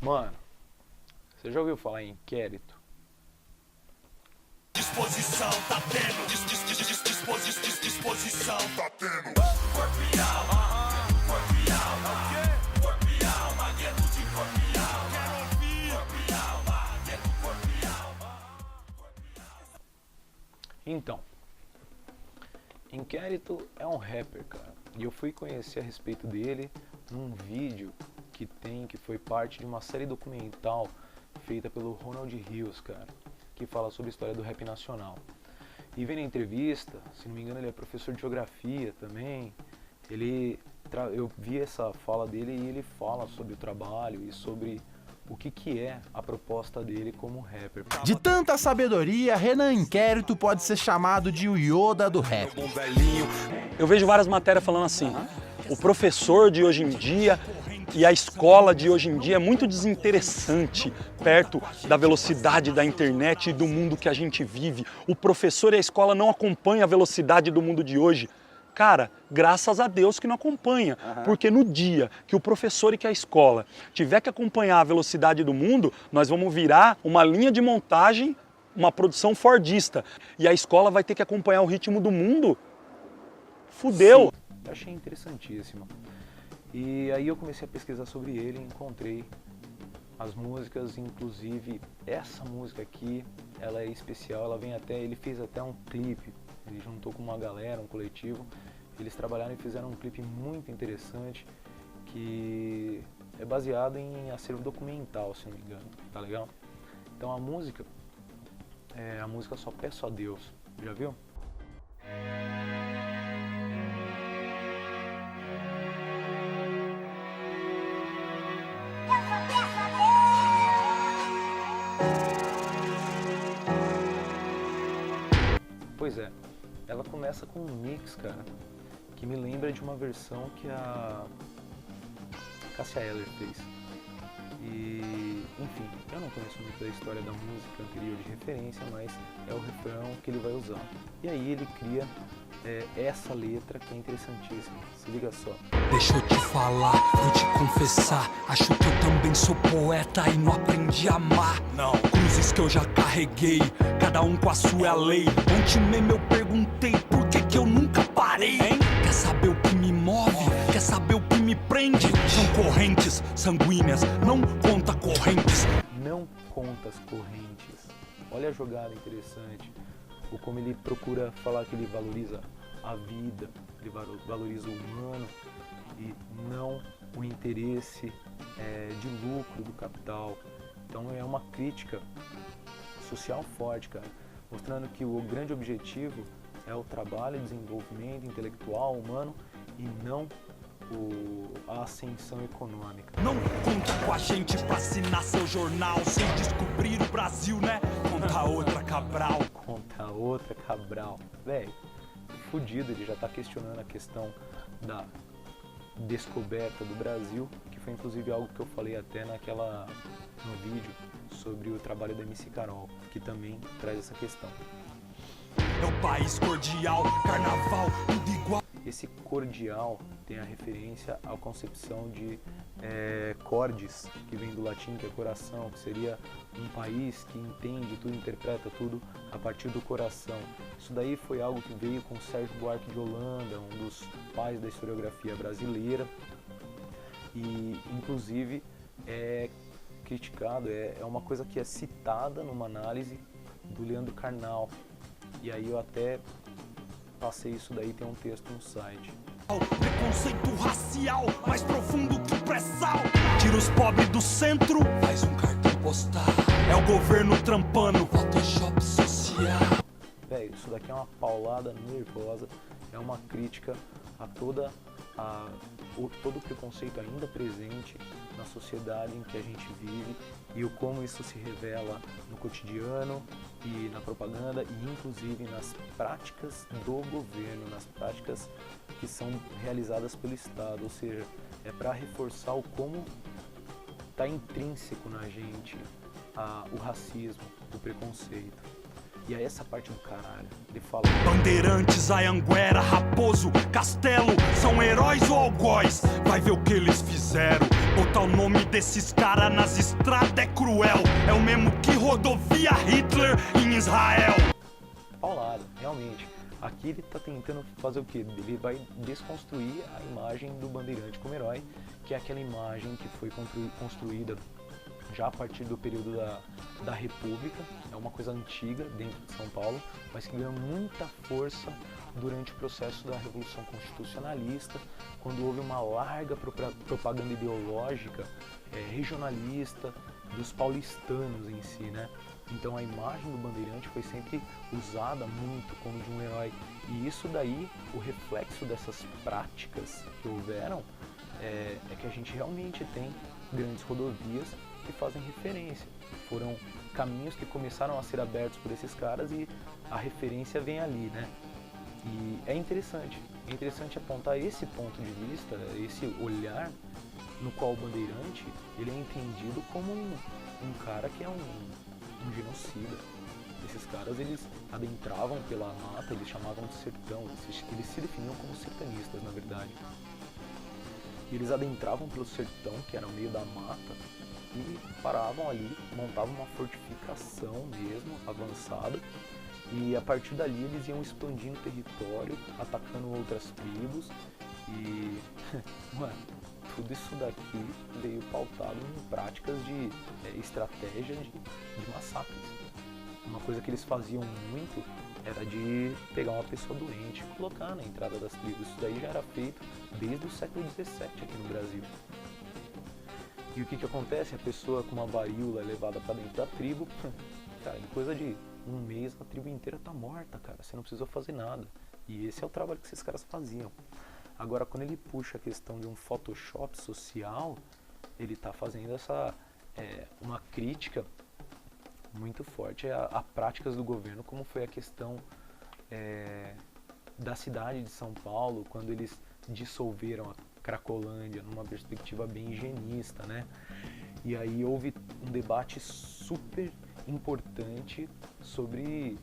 Mano, você já ouviu falar em inquérito? Disposição tá tendo, disposição tá tendo. Corpial, corpial, corpial, magueto de corpial. Quero ouvir. Corpial, magueto, corpial. Então, Inquérito é um rapper, cara. E eu fui conhecer a respeito dele num vídeo que foi parte de uma série documental feita pelo Ronald Rios, cara, que fala sobre a história do rap nacional. E vendo a entrevista, se não me engano ele é professor de geografia também, eu vi essa fala dele e ele fala sobre o trabalho e sobre o que é a proposta dele como rapper. De tanta sabedoria, Renan Inquérito pode ser chamado de o Yoda do rap. Eu vejo várias matérias falando assim, o professor de hoje em dia e a escola de hoje em dia é muito desinteressante perto da velocidade da internet e do mundo que a gente vive. O professor e a escola não acompanham a velocidade do mundo de hoje. Cara, graças a Deus que não acompanha, porque no dia que o professor e que a escola tiver que acompanhar a velocidade do mundo, nós vamos virar uma linha de montagem, uma produção fordista. E a escola vai ter que acompanhar o ritmo do mundo. Fudeu! Sim, eu achei interessantíssimo. E aí eu comecei a pesquisar sobre ele e encontrei as músicas, inclusive essa música aqui, ela é especial, ele fez até um clipe, ele juntou com uma galera, um coletivo, eles trabalharam e fizeram um clipe muito interessante, que é baseado em acervo documental, se não me engano, tá legal? Então a música Só Peço a Deus, já viu? Pois é, ela começa com um mix, cara, que me lembra de uma versão que a Cássia Eller fez. E, enfim, eu não conheço muito da história da música anterior de referência, mas é o refrão que ele vai usar. E aí ele cria essa letra que é interessantíssima, se liga só. Deixa eu te falar, vou te confessar, acho que eu também sou poeta e não aprendi a amar. Não, cruzes que eu já carreguei, cada um com a sua lei. Ontem mesmo eu perguntei por que eu nunca parei, hein? Quer saber o que me move? Quer saber o que me prende? São correntes sanguíneas, não conta correntes. Não conta as correntes. Olha a jogada interessante. Ou como ele procura falar que ele valoriza a vida, ele valoriza o humano e não o interesse de lucro do capital. Então é uma crítica social forte, cara, mostrando que o grande objetivo é o trabalho, desenvolvimento intelectual, humano e não a ascensão econômica. Não conta com a gente pra assinar seu jornal, sem descobrir o Brasil, né? Conta outra, Cabral. Conta outra, Cabral. Véi, fudido, ele já tá questionando a questão da descoberta do Brasil, que foi inclusive algo que eu falei até no vídeo sobre o trabalho da MC Carol, que também traz essa questão. É o país cordial, carnaval, tudo igual. Esse cordial tem a referência à concepção de cordis, que vem do latim, que é coração, que seria um país que entende tudo, interpreta tudo a partir do coração. Isso daí foi algo que veio com Sérgio Buarque de Holanda, um dos pais da historiografia brasileira, e inclusive é criticado, é uma coisa que é citada numa análise do Leandro Carnal, e aí eu até passei isso daí, tem um texto no site. Preconceito racial, mais profundo que o pré-sal. Tira os pobres do centro, faz um cartão postal. É o governo trampando, Photoshop social. Velho, isso daqui é uma paulada nervosa, é uma crítica a todo o preconceito ainda presente na sociedade em que a gente vive e o como isso se revela no cotidiano e na propaganda e inclusive nas práticas do governo, nas práticas que são realizadas pelo Estado, ou seja, é para reforçar o como está intrínseco na gente o racismo, o preconceito. E é essa parte do caralho, ele fala: Bandeirantes, Anhanguera, Raposo, Castelo, são heróis ou algóis? Vai ver o que eles fizeram, Botar o nome desses caras nas estradas é cruel. É o mesmo que rodovia Hitler em Israel. Paulada, realmente. Aqui ele tá tentando fazer o quê? Ele vai desconstruir a imagem do Bandeirante como herói, que é aquela imagem que foi construída já a partir do período da República. É uma coisa antiga dentro de São Paulo, mas que ganhou muita força durante o processo da Revolução Constitucionalista, quando houve uma larga propaganda ideológica regionalista dos paulistanos em si, né? Então a imagem do Bandeirante foi sempre usada muito como de um herói. E isso daí, o reflexo dessas práticas que houveram, é que a gente realmente tem grandes rodovias que fazem referência. Foram caminhos que começaram a ser abertos por esses caras e a referência vem ali, né? E é interessante apontar esse ponto de vista, esse olhar no qual o Bandeirante ele é entendido como um cara que é um genocida. Esses caras, eles adentravam pela mata, eles chamavam de sertão, eles se definiam como sertanistas, na verdade. E eles adentravam pelo sertão, que era no meio da mata, e paravam ali, montavam uma fortificação mesmo, avançada, e a partir dali eles iam expandindo o território, atacando outras tribos, e, mano, tudo isso daqui veio pautado em práticas de estratégia de massacres. Uma coisa que eles faziam muito era de pegar uma pessoa doente e colocar na entrada das tribos. Isso daí já era feito desde o século XVII aqui no Brasil. E o que acontece? A pessoa com uma varíola é levada para dentro da tribo, cara, em coisa de um mês a tribo inteira tá morta, cara, você não precisou fazer nada. E esse é o trabalho que esses caras faziam. Agora, quando ele puxa a questão de um Photoshop social, ele está fazendo uma crítica muito forte a práticas do governo, como foi a questão da cidade de São Paulo, quando eles dissolveram a Cracolândia numa perspectiva bem higienista, né? E aí houve um debate super importante sobre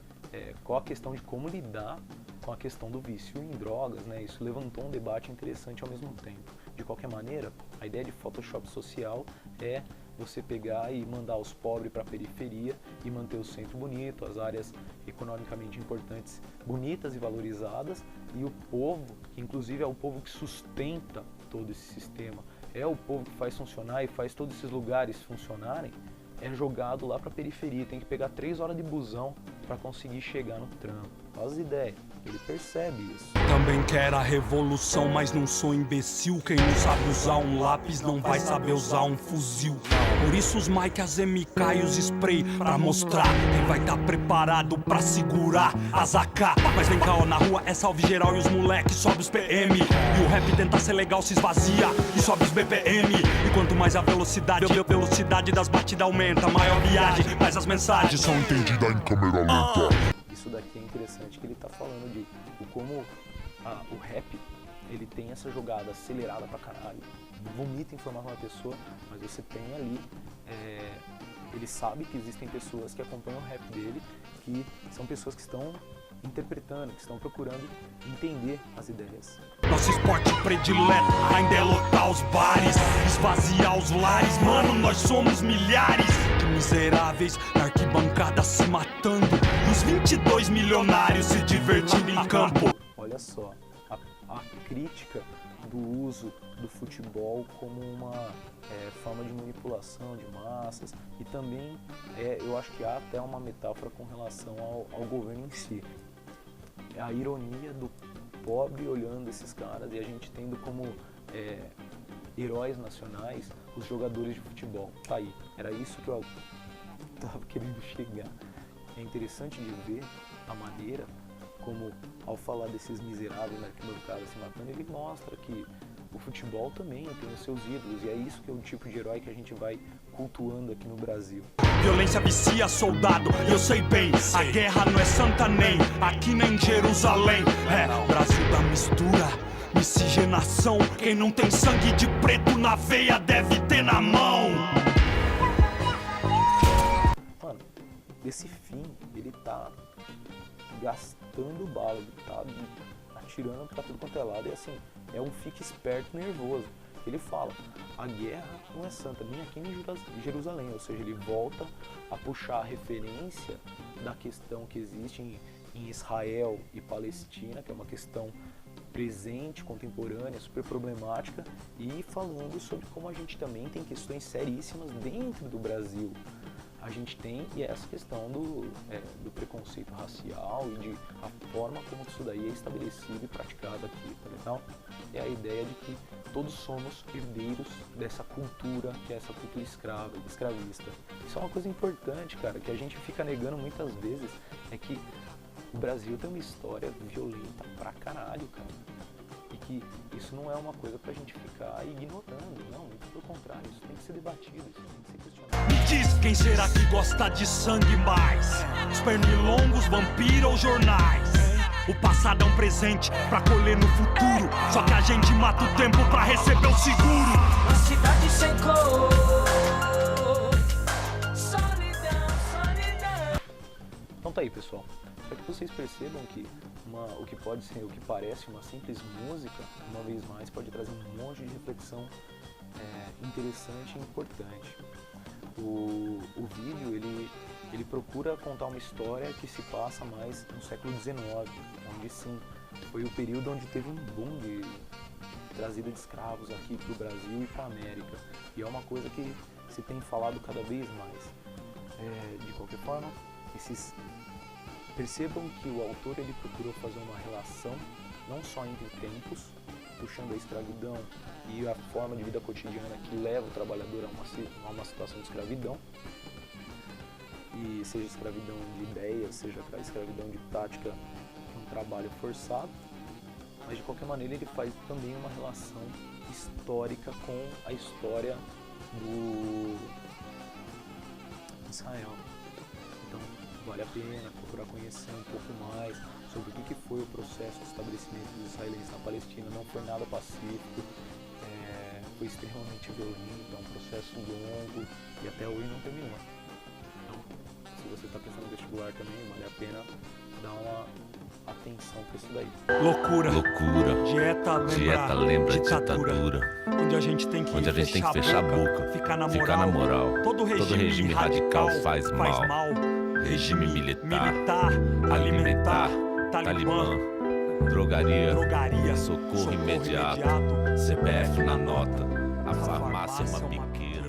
qual a questão de como lidar com a questão do vício em drogas, né? Isso levantou um debate interessante ao mesmo tempo. De qualquer maneira, a ideia de Photoshop social é você pegar e mandar os pobres para a periferia e manter o centro bonito, as áreas economicamente importantes bonitas e valorizadas, e o povo, que inclusive é o povo que sustenta todo esse sistema, é o povo que faz funcionar e faz todos esses lugares funcionarem, é jogado lá para a periferia, tem que pegar 3 horas de busão para conseguir chegar no trampo. Faz ideia, ele percebe isso. Também quero a revolução, mas não sou imbecil. Quem não sabe usar um lápis não vai saber usar um fuzil. Por isso os mic, as MK e os spray pra mostrar quem vai tá preparado pra segurar as AK. Mas vem cá, ó, na rua é salve geral e os moleque sobe os PM. E o rap tenta ser legal se esvazia e sobe os BPM. E quanto mais a velocidade das batidas aumenta, maior viagem, mas as mensagens são entendidas em câmera lenta. Isso daqui é interessante, que ele está falando de como o rap ele tem essa jogada acelerada pra caralho, vomita informação na pessoa, mas você tem ali, ele sabe que existem pessoas que acompanham o rap dele, que são pessoas que estão interpretando, que estão procurando entender as ideias. Nosso esporte predileto ainda é lotar os bares, esvaziar os lares, mano, nós somos milhares de miseráveis na arquibancada se matando, e os 22 milionários se divertindo em campo. Olha só, a crítica do uso do futebol como uma forma de manipulação de massas, e também eu acho que há até uma metáfora com relação ao governo em si. A ironia do pobre olhando esses caras e a gente tendo como heróis nacionais os jogadores de futebol. Tá aí, era isso que eu tava querendo chegar. É interessante de ver a maneira como, ao falar desses miseráveis na arquibancada se matando, ele mostra que o futebol também tem os seus ídolos, e é isso que é o tipo de herói que a gente vai cultuando aqui no Brasil. Violência vicia soldado, eu sei bem, a guerra não é santa nem aqui nem Jerusalém. É Brasil da mistura, miscigenação, quem não tem sangue de preto na veia deve ter na mão. Mano, esse fim, ele tá gastando bala, ele tá atirando pra tudo quanto é lado, e assim, é um fique esperto nervoso. Ele fala, a guerra não é santa nem aqui nem em Jerusalém, ou seja, ele volta a puxar a referência da questão que existe em Israel e Palestina, que é uma questão presente, contemporânea, super problemática, e falando sobre como a gente também tem questões seríssimas dentro do Brasil. A gente tem essa questão do preconceito racial e de a forma como isso daí é estabelecido e praticado aqui, tá legal? É a ideia de que todos somos herdeiros dessa cultura, que é essa cultura escravista. Isso é uma coisa importante, cara, que a gente fica negando muitas vezes, é que o Brasil tem uma história violenta pra caralho, cara. E que isso não é uma coisa pra gente ficar ignorando, não, muito pelo contrário, isso tem que ser debatido, isso tem que ser questionado. Me diz quem será que gosta de sangue mais? Os pernilongos, vampiro ou jornais? O passado é um presente pra colher no futuro. Só que a gente mata o tempo pra receber o seguro. Uma cidade sem cor, solidão, solidão. Então tá aí, pessoal. Para que vocês percebam que o que pode ser, o que parece uma simples música, uma vez mais pode trazer um monte de reflexão interessante e importante. O vídeo ele procura contar uma história que se passa mais no século XIX, onde sim, foi o período onde teve um boom de trazida de escravos aqui para o Brasil e para a América. E é uma coisa que se tem falado cada vez mais. De qualquer forma, percebam que o autor ele procurou fazer uma relação não só entre tempos, puxando a escravidão e a forma de vida cotidiana que leva o trabalhador a uma situação de escravidão, e seja escravidão de ideias, seja escravidão de tática, um trabalho forçado, mas de qualquer maneira ele faz também uma relação histórica com a história do Israel. Então, vale a pena procurar conhecer um pouco mais sobre o que foi o processo de estabelecimento dos israelenses na Palestina. Não foi nada pacífico, foi extremamente violento, é um processo longo e até hoje não terminou. Então, se você está pensando no vestibular também, vale a pena dar uma atenção para isso daí. Loucura. Dieta lembra ditadura. Onde a gente tem que fechar a boca. Ficar na moral. Todo regime radical faz mal. Regime militar, alimentar, talibã, drogaria, socorro imediato, CPF na nota, a farmácia é uma biqueira.